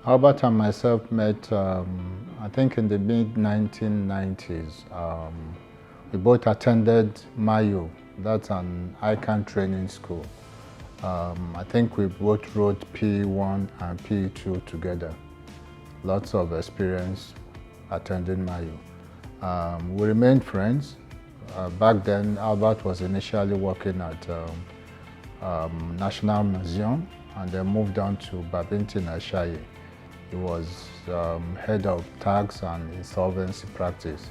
Albert and myself met, I think, in the mid-1990s. We both attended Mayo, that's an ICANN training school. I think we both wrote P1 and P2 together. Lots of experience attending Mayo. We remained friends. Back then, Albert was initially working at National Museum and then moved on to Babington Ashaye. He was head of tax and insolvency practice.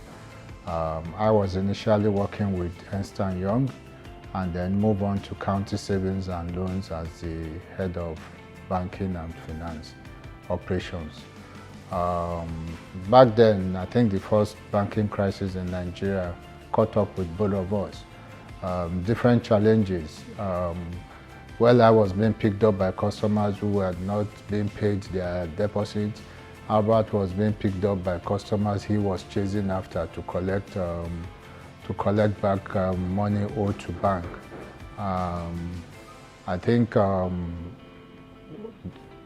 I was initially working with Ernst & Young and then moved on to County Savings and Loans as the head of banking and finance operations. Back then, I think the first banking crisis in Nigeria caught up with both of us. Different challenges. While I was being picked up by customers who had not been paid their deposit, Albert was being picked up by customers he was chasing after to collect back money owed to bank. I think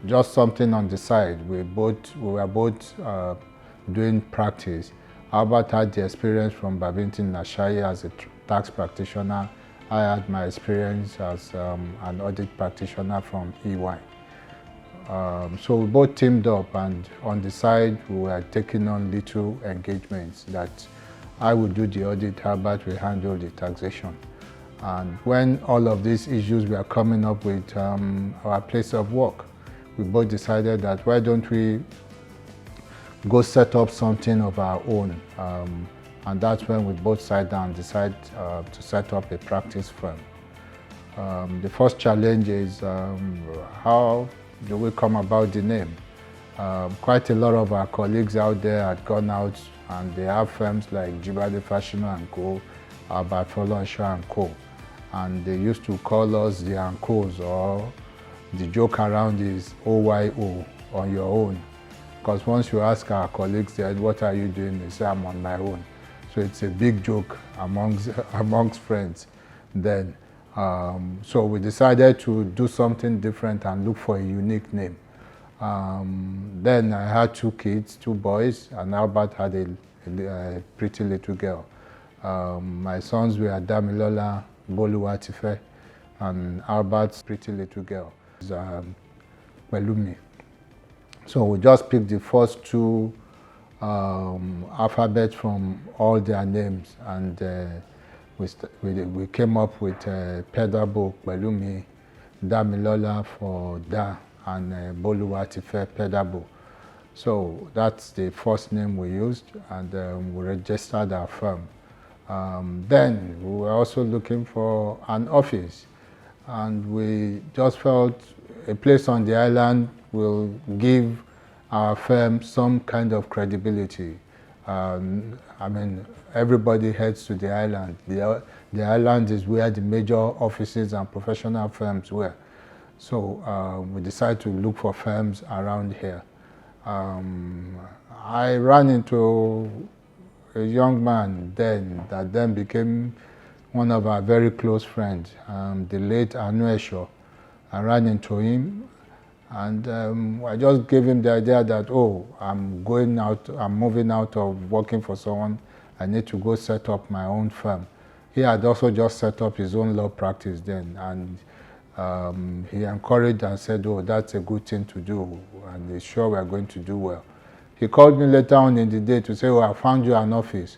just something on the side. We were both doing practice. Albert had the experience from Babington Ashaye as a tax practitioner. I had my experience as an audit practitioner from EY. So we both teamed up, and on the side we were taking on little engagements that I would do the audit, Albert will handle the taxation. And when all of these issues were coming up with our place of work, we both decided that why don't we go set up something of our own. And that's when we both sat down and decided to set up a practice firm. The first challenge is how do we come about the name? Quite a lot of our colleagues out there had gone out and they have firms like Ajibade Fashina and Co, Albert Folonshaw and Co. And they used to call us the Ancos, or the joke around is OYO, on your own. Because once you ask our colleagues there, what are you doing? They say, I'm on my own. So it's a big joke amongst friends then. So we decided to do something different and look for a unique name. Then I had two kids, two boys, and Albert had a pretty little girl. My sons were Damilola Boluwatife and Albert's pretty little girl, Pelumi. So we just picked the first two alphabets from all their names, and we came up with Pedabo, Pelumi, Damilola for Da, and Boluwatife Pedabo. So that's the first name we used, and we registered our firm. Then we were also looking for an office, and we just felt a place on the island will give our firm some kind of credibility. I mean, everybody heads to the island. The island is where the major offices and professional firms were. So we decided to look for firms around here. I ran into a young man then that then became one of our very close friends, the late Anuesho. I ran into him, and I just gave him the idea that, oh, I'm moving out of working for someone, I need to go set up my own firm. He had also just set up his own law practice then, and he encouraged and said, oh, that's a good thing to do, and he's sure we're going to do well. He called me later on in the day to say, oh, I found you an office.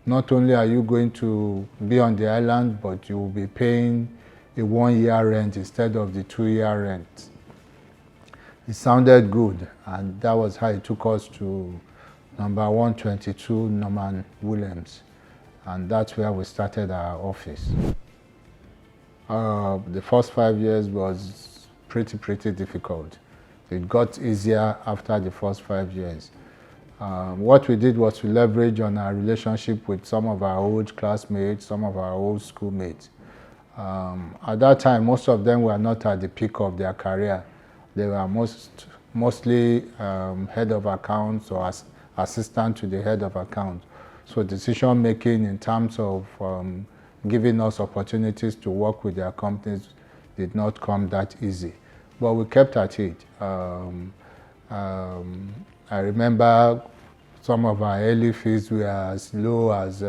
Not only are you going to be on the island, but you will be paying a 1-year rent instead of the 2-year rent. It sounded good, and that was how he took us to number 122 Norman Williams, and that's where we started our office. The first 5 years was pretty difficult. It got easier after the first 5 years. What we did was to leverage on our relationship with some of our old classmates, some of our old schoolmates. At that time, most of them were not at the peak of their career. They were mostly head of accounts or assistant to the head of accounts. So decision making in terms of giving us opportunities to work with their companies did not come that easy. But we kept at it. I remember some of our early fees were as low as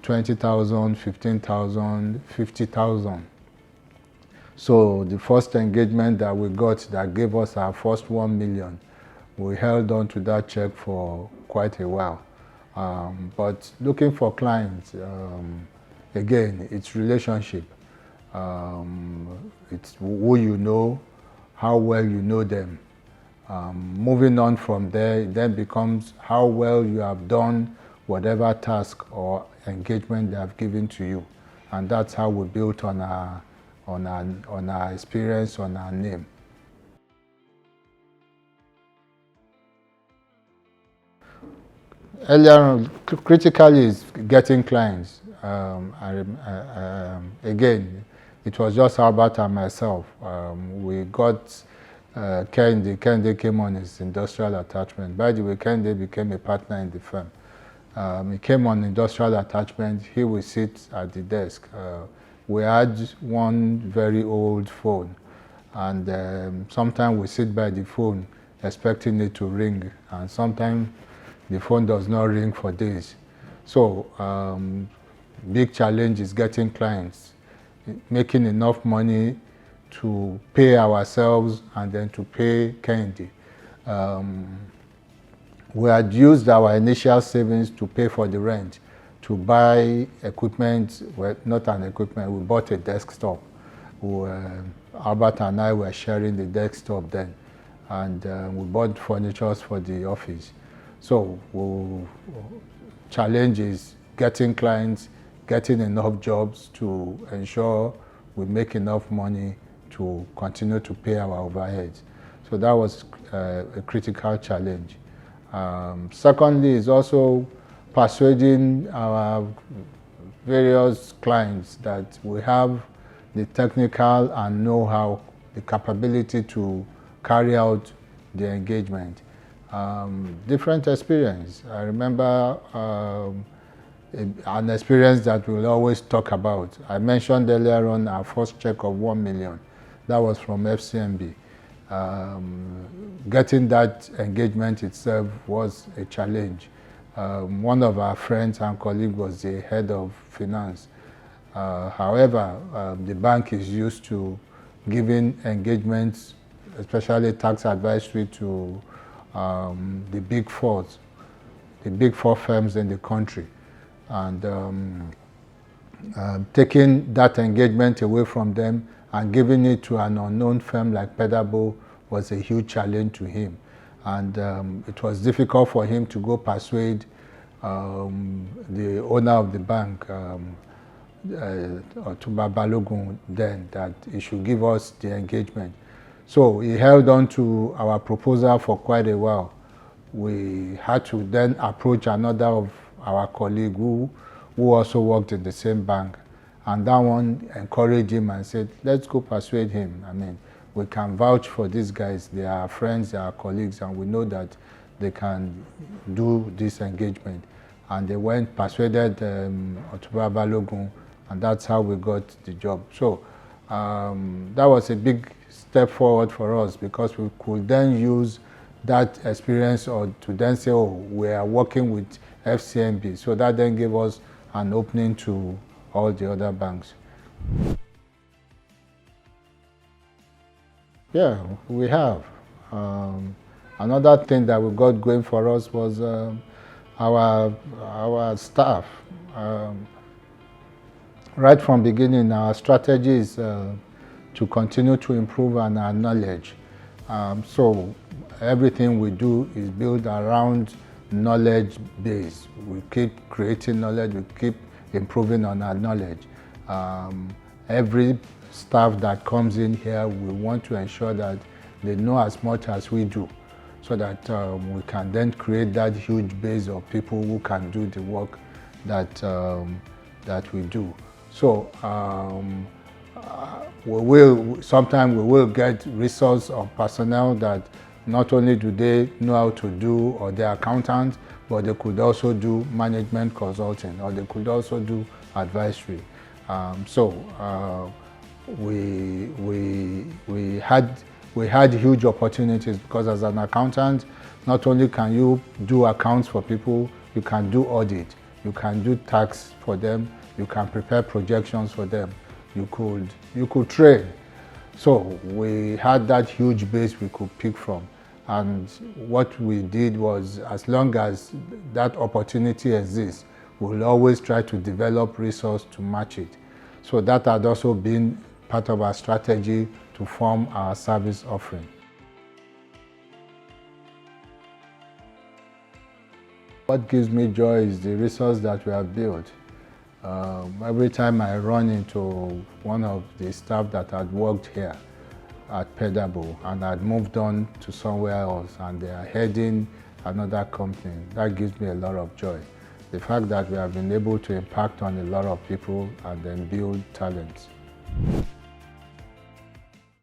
20,000, 15,000, 50,000. So the first engagement that we got that gave us our first 1 million, we held on to that check for quite a while. But looking for clients, again, it's relationship. It's who you know, how well you know them. Moving on from there, it then becomes how well you have done whatever task or engagement they have given to you. And that's how we built on our experience, on our name. Earlier on, critically is getting clients. Again, it was just Albert and myself. We got Kende. Kende came on his industrial attachment. By the way, Kende became a partner in the firm. He came on industrial attachment. He would sit at the desk. We had one very old phone, and sometimes we sit by the phone expecting it to ring, and sometimes the phone does not ring for days. So big challenge is getting clients, making enough money to pay ourselves and then to pay Kende. We had used our initial savings to pay for the rent, to buy equipment, well, not an equipment, we bought a desktop. Albert and I were sharing the desktop then, and we bought furniture for the office. So challenge is getting clients, getting enough jobs to ensure we make enough money to continue to pay our overheads. So that was a critical challenge. Secondly is also persuading our various clients that we have the technical and know-how, the capability to carry out the engagement. Different experience. I remember an experience that we'll always talk about. I mentioned earlier on our first check of 1 million. That was from FCMB. Getting that engagement itself was a challenge. One of our friends and colleagues was the head of finance. However, the bank is used to giving engagements, especially tax advisory, to the big four firms in the country. And taking that engagement away from them and giving it to an unknown firm like Pedabo was a huge challenge to him. And it was difficult for him to go persuade the owner of the bank, Otuba Balogun, then, that he should give us the engagement. So he held on to our proposal for quite a while. We had to then approach another of our colleagues who also worked in the same bank. And that one encouraged him and said, let's go persuade him. I mean, we can vouch for these guys. They are friends, they are colleagues, and we know that they can do this engagement. And they went, persuaded Otuba Balogun, and that's how we got the job. So that was a big step forward for us, because we could then use that experience or to then say, oh, we are working with FCMB. So that then gave us an opening to all the other banks. Yeah, we have. Another thing that we got going for us was our staff. Right from beginning, our strategy is to continue to improve on our knowledge. So everything we do is built around knowledge base. We keep creating knowledge, we keep improving on our knowledge. Every staff that comes in here, we want to ensure that they know as much as we do, so that we can then create that huge base of people who can do the work that we do. So sometimes we will get resource of personnel that not only do they know how to do, or they're accountants, but they could also do management consulting, or they could also do advisory. We we had huge opportunities because as an accountant, not only can you do accounts for people, you can do audit, you can do tax for them, you can prepare projections for them, you could train. So we had that huge base we could pick from. And what we did was, as long as that opportunity exists, we'll always try to develop resource to match it. So that had also been part of our strategy to form our service offering. What gives me joy is the resource that we have built. Every time I run into one of the staff that had worked here at Pedabo and had moved on to somewhere else and they are heading another company, that gives me a lot of joy. The fact that we have been able to impact on a lot of people and then build talents.